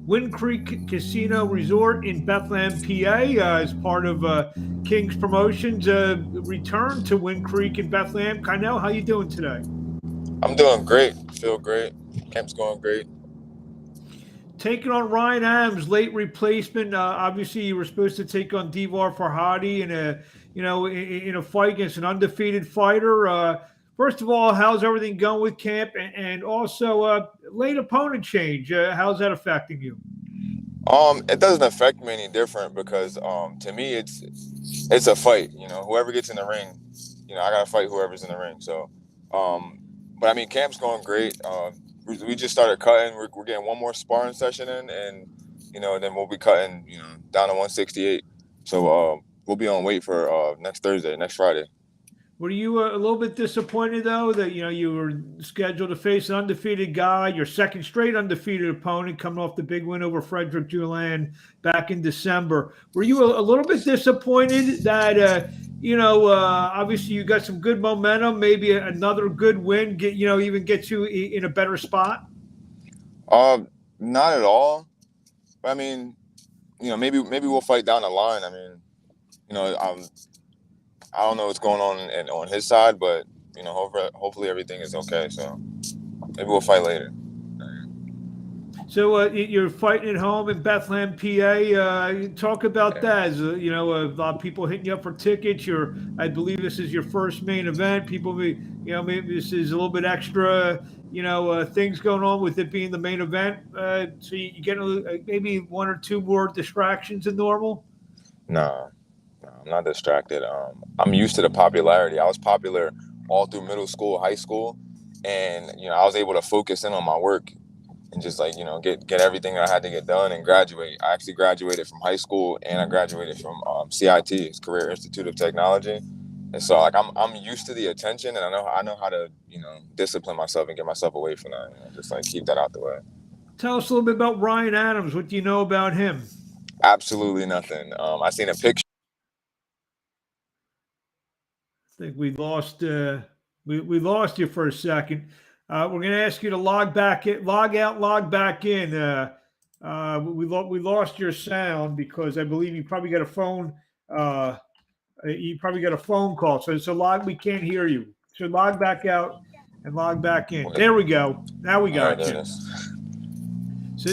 Wind Creek Casino Resort in Bethlehem, PA, as part of King's Promotions. Return to Wind Creek in Bethlehem. Khainell, how you doing today? I'm doing great. Feel great. Camp's going great. Taking on Ryan Adams, late replacement. Obviously, you were supposed to take on Divar Farhadi in a fight against an undefeated fighter. First of all, how's everything going with camp, and also late opponent change? How's that affecting you? It doesn't affect me any different because to me it's a fight. Whoever gets in the ring, I gotta fight whoever's in the ring. So, but I mean, camp's going great. We just started cutting. We're getting one more sparring session in, and then we'll be cutting, down to 168. So we'll be on weight for next Thursday, next Friday. Were you a little bit disappointed though that you were scheduled to face an undefeated guy, your second straight undefeated opponent, coming off the big win over Frederick Julian back in December? Were you a little bit disappointed that obviously you got some good momentum, maybe another good win even gets you in a better spot? Not at all. But I mean, maybe we'll fight down the line. I mean, you know, um, I don't know what's going on his side, but hopefully everything is okay. So maybe we'll fight later. So you're fighting at home in Bethlehem, PA. Talk about Yeah. that. As, a lot of people hitting you up for tickets. I believe this is your first main event. People, maybe this is a little bit extra. Things going on with it being the main event. So you get maybe one or two more distractions than normal. No, no, I'm not distracted. I'm used to the popularity. I was popular all through middle school, high school, and I was able to focus in on my work and just like get everything I had to get done and graduate. I actually graduated from high school and I graduated from CIT, it's Career Institute of Technology. And so like I'm used to the attention, and I know how to discipline myself and get myself away from that. Just like keep that out the way. Tell us a little bit about Ryan Adams. What do you know about him? Absolutely nothing. I seen a picture. I think we lost. We lost you for a second. We're going to ask you to log out, log back in. We lost your sound because I believe you probably got a phone. You probably got a phone call. So log. We can't hear you. So log back out and log back in. There we go. Now we All right, got there you. it is. So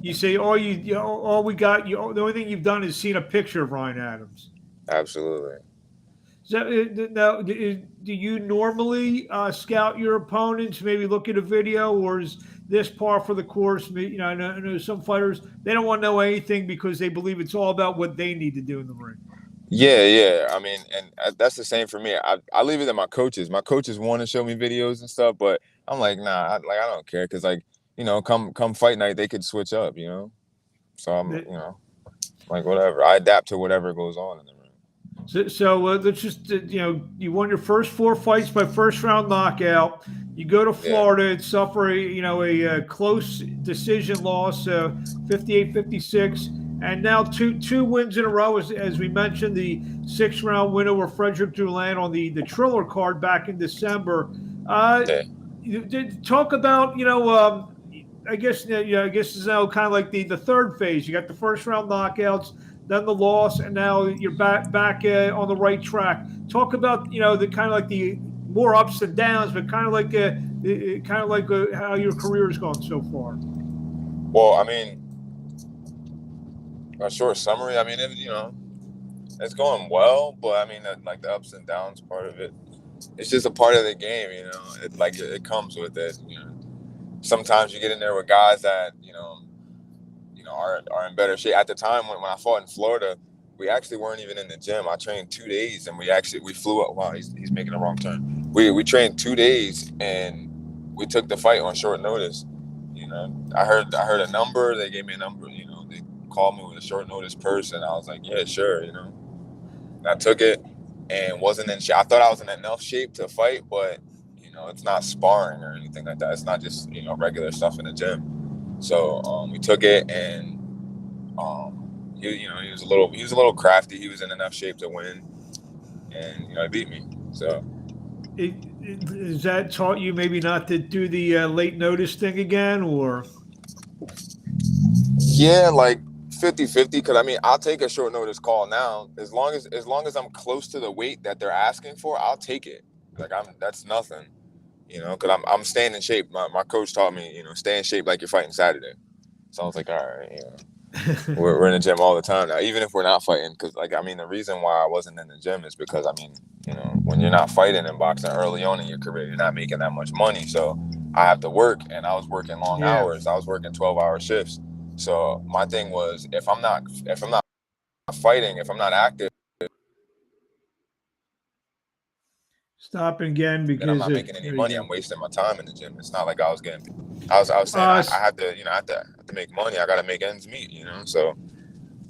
you say all we got. The only thing you've done is seen a picture of Ryan Adams. Absolutely. So now, do you normally scout your opponents? Maybe look at a video, or is this par for the course? I know some fighters they don't want to know anything because they believe it's all about what they need to do in the ring. Yeah, yeah. I mean, and that's the same for me. I leave it to my coaches. My coaches want to show me videos and stuff, but I'm like, nah. I don't care because like come fight night, they could switch up. So I'm The- like whatever. I adapt to whatever goes on in the ring. So let's just you won your first four fights by first round knockout. You go to Yeah, Florida and suffer a close decision loss, 58-56, and now two wins in a row. As we mentioned, the 6th round win over Frederick Julian on the Triller card back in December. Uh, yeah. Talk about I guess I guess it's now kind of like the third phase. You got the first round knockouts, then the loss, and now you're back on the right track. Talk about the kind of like the more ups and downs, but kind of like how your career has gone so far. Well, I mean, a short summary. I mean, it's going well, but I mean, like the ups and downs part of it, it's just a part of the game. It comes with it. Sometimes you get in there with guys that are in better shape. At the time when I fought in Florida, we actually weren't even in the gym. I trained 2 days, and we flew up. Wow, he's making a wrong turn. We trained 2 days, and we took the fight on short notice. I heard a number. They gave me a number. They called me with a short notice person. I was like, yeah, sure. And I took it and wasn't in shape. I thought I was in enough shape to fight, but it's not sparring or anything like that. It's not just regular stuff in the gym. So we took it, and he was a little crafty. He was in enough shape to win, and he beat me. So Has that taught you maybe not to do the late notice thing again, or Yeah, like 50-50, because I mean, I'll take a short notice call now. As long as I'm close to the weight that they're asking for, I'll take it. Like that's nothing, because I'm staying in shape. My coach taught me, stay in shape like you're fighting Saturday. So I was like, all right, we're in the gym all the time now, even if we're not fighting. Because like, I mean, the reason why I wasn't in the gym is because, I mean, when you're not fighting in boxing early on in your career, you're not making that much money. So I have to work, and I was working long hours. I was working 12-hour shifts. So my thing was, if I'm not fighting, if I'm not active, Stopping again then I'm because not making any money. I'm wasting my time in the gym. It's not like I was saying I have to, I have to make money. I got to make ends meet, So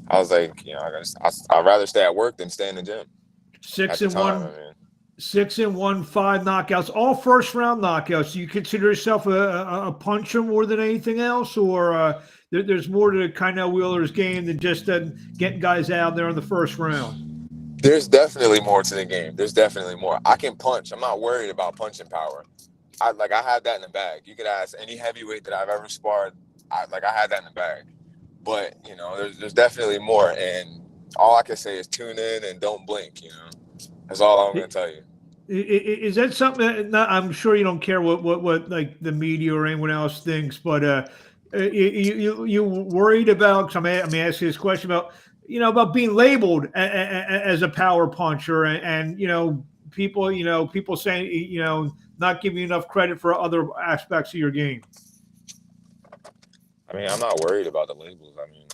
I was like, I'd rather stay at work than stay in the gym. 6-1, 6-1, 5 knockouts, all first round knockouts. Do you consider yourself a puncher more than anything else, or there's more to Khainell Wheeler's game than just getting guys out there in the first round? There's definitely more to the game. There's definitely more. I can punch. I'm not worried about punching power. I have that in the bag. You could ask any heavyweight that I've ever sparred. I had that in the bag. But there's definitely more. And all I can say is tune in and don't blink. That's all I'm gonna tell you. Is that something that I'm sure you don't care what like the media or anyone else thinks, but you worried about? Cause I'm asking this question about being labeled as a power puncher, and people saying not giving you enough credit for other aspects of your game. I mean, I'm not worried about the labels. I mean,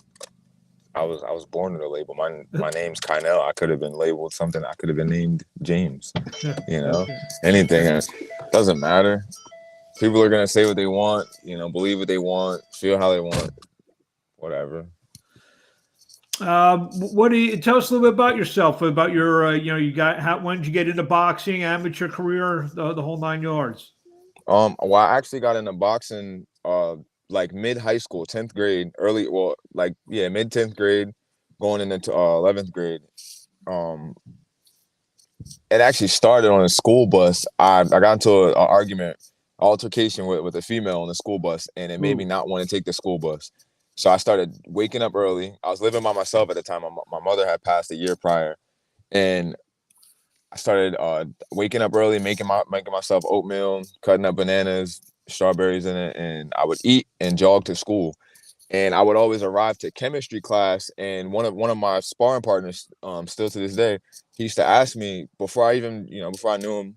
I was born with a label. My name's Khainell. I could have been labeled something. I could have been named James. Anything. It doesn't matter. People are gonna say what they want. Believe what they want. Feel how they want. Whatever. What do you tell us a little bit about yourself? About your, when did you get into boxing, amateur career, the whole 9 yards? Well, I actually got into boxing like mid high school, 10th grade, mid 10th grade, going into 11th grade. It actually started on a school bus. I got into an altercation with a female on the school bus, and it made me not want to take the school bus. So I started waking up early. I was living by myself at the time. My mother had passed a year prior, and I started waking up early, making myself oatmeal, cutting up bananas, strawberries in it, and I would eat and jog to school. And I would always arrive to chemistry class, and one of my sparring partners, still to this day, he used to ask me before I knew him.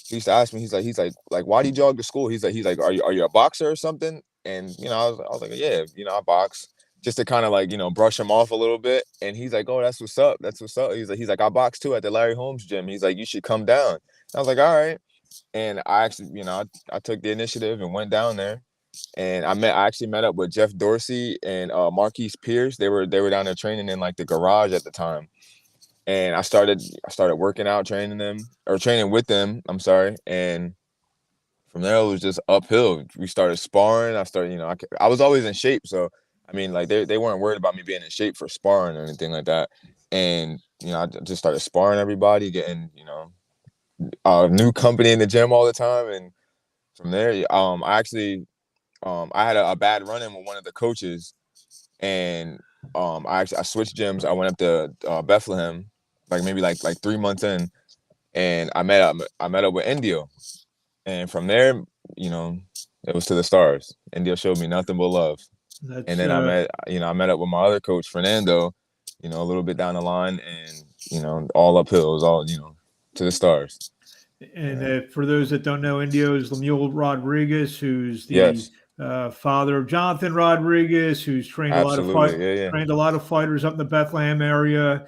He used to ask me, he's like, why do you jog to school? He's like, are you a boxer or something? And I was like, yeah, I box, just to kind of brush him off a little bit. And he's like, oh, that's what's up. That's what's up. He's like, I box too at the Larry Holmes gym. He's like, you should come down. And I was like, all right. And I actually, I took the initiative and went down there. And I actually met up with Jeff Dorsey and Marquise Pierce. They were down there training in like the garage at the time. And I started working out, training with them. I'm sorry. And from there, it was just uphill. We started sparring. I was always in shape. So, I mean, like they weren't worried about me being in shape for sparring or anything like that. And, I just started sparring everybody, getting, a new company in the gym all the time. And from there, I had a bad run-in with one of the coaches, and I switched gyms. I went up to Bethlehem, maybe 3 months in, and I met up with Indio, and from there, it was to the stars. Indio showed me nothing but love, and then I met up with my other coach, Fernando, a little bit down the line, and all uphill. It was all to the stars. And for those that don't know, Indio is Lemuel Rodriguez, who's the father of Jonathan Rodriguez, who's trained a lot of trained a lot of fighters up in the Bethlehem area.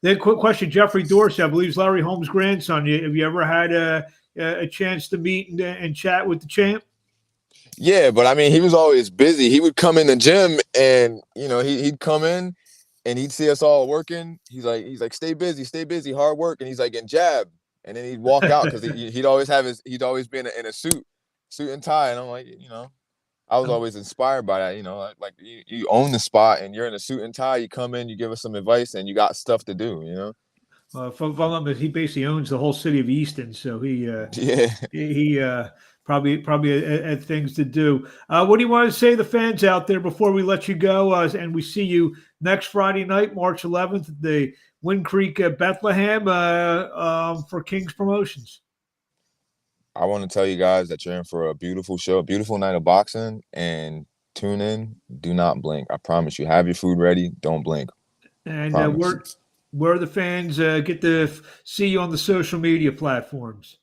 Then, quick question: Jeffrey Dorsey, I believe, is Larry Holmes' grandson. Have you ever had a chance to meet and chat with the champ? Yeah, but I mean, he was always busy. He would come in the gym, and he'd come in, and he'd see us all working. He's like, stay busy, hard work, and he's like, and jab. And then he'd walk out because he'd always be in a suit and tie. And I'm like, I was always inspired by that. Like you own the spot and you're in a suit and tie. You come in, you give us some advice, and you got stuff to do. He basically owns the whole city of Easton, so he probably at things to do. What do you want to say to the fans out there before we let you go? And we see you next Friday night, March 11th, at the Wind Creek Bethlehem for King's Promotions. I want to tell you guys that you're in for a beautiful show, a beautiful night of boxing, and tune in. Do not blink. I promise you. Have your food ready. Don't blink. And where the fans get to see you on the social media platforms?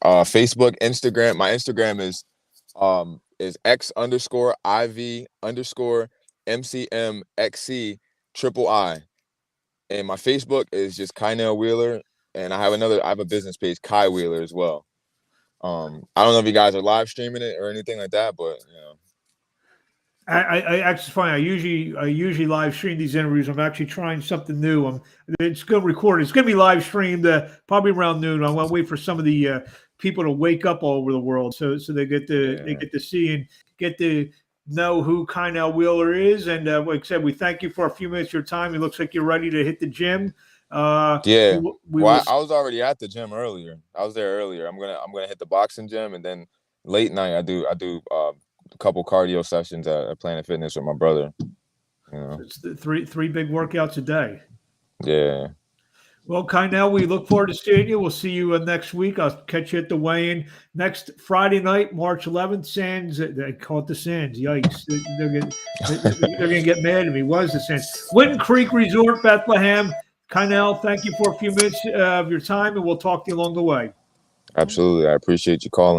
Facebook, Instagram. My Instagram is X_IV_MCMXC III. And my Facebook is just Khainell Wheeler. And I have a business page, Kai Wheeler, as well. I don't know if you guys are live streaming it or anything like that, but you know. I actually find I usually live stream these interviews. I'm actually trying something new. It's going to record. It's going to be live streamed probably around noon. I want to wait for some of the people to wake up all over the world, so they get to see and get to know who Khainell Wheeler is. And like I said, we thank you for a few minutes of your time. It looks like you're ready to hit the gym. I was already at the gym earlier. I was there earlier. I'm gonna hit the boxing gym, and then late night I do a couple cardio sessions at Planet Fitness with my brother. You know, it's the three big workouts a day. Yeah. Well, Khainell, we look forward to seeing you. We'll see you next week. I'll catch you at the weigh-in next Friday night, March 11th. Sands, they call it the Sands. Yikes! They're gonna get mad at me. What is the Sands? Wind Creek Resort, Bethlehem. Khainell, thank you for a few minutes of your time, and we'll talk to you along the way. Absolutely. I appreciate you calling.